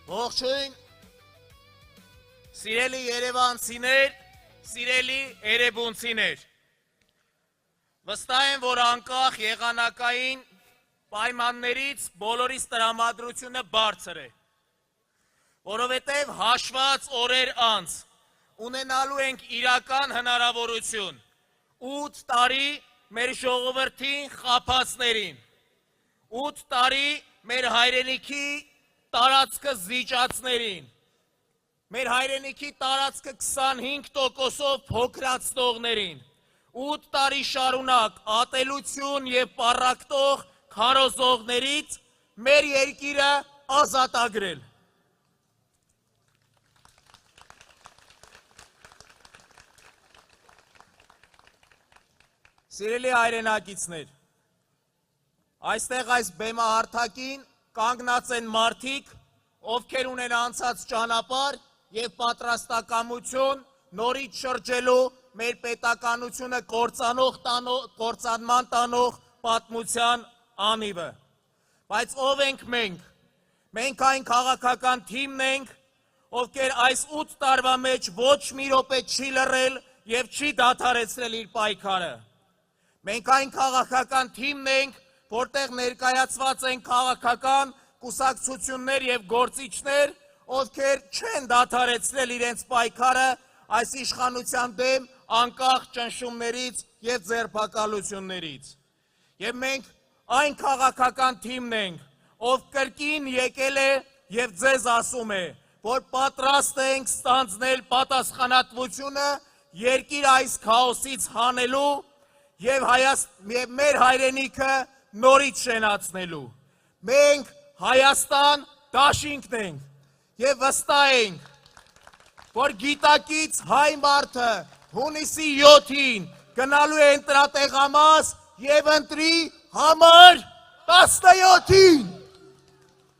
Ողջույն, սիրելի երևանցիներ, սիրելի էրեբունցիներ, վստահ եմ, որ անկախ եղանակային պայմաններից բոլորիս տրամադրությունը բարձր է, որովհետև հաշված օրեր անց ունենալու ենք իրական հնարավորություն 8 տարի մեր ժողովրդին խաբածներին, 8 տարի մեր հայրենիքի տարածքը զիջածներին, մեր հայրենիքի տարածքը 25%-ով փոքրացնողներին, 8 տարի շարունակ ատելություն և պառակտող քարոզողներից մեր երկիրը ազատագրել։ Սիրելի հայրենակիցներ, այստեղ այս բեմահարթակին կանգնած են մարդիկ, ովքեր ունեն անցած ճանապարհ և պատրաստակամություն նորից շրջելու մեր պետականությունը կործանման տանող պատմության անիվը։ Բայց ով ենք մենք։ Մենք այն քաղաքական թիմն ենք, ովքեր այս 8 տարվա մեջ ոչ մի րոպե չի լռել և չի դադարեցրել իր պայքարը։ Մենք այն քաղաքական թիմն ենք, որտեղ ներկայացված են քաղաքական կուսակցություններ և գործիչներ, ովքեր չեն դադարեցրել իրենց պայքարը այս իշխանության դեմ անկախ ճնշումներից և ձերբակալություններից։ Եվ մենք այն քաղաքական թիմն ենք, ով կրկին եկել է և ձեզ ասում է, որ պատրաստ ենք ստանձնել պատասխանատվությունը երկիր այս քաոսից հանելու և մեր հայրենիքը նորից շենացնելու։ Մենք Հայաստան դաշինքն ենք և վստահ ենք, որ գիտակից հայ մարդը հունիսի 7-ին գնալու է ընտրատեղամաս և ընտրի համար 17-ին։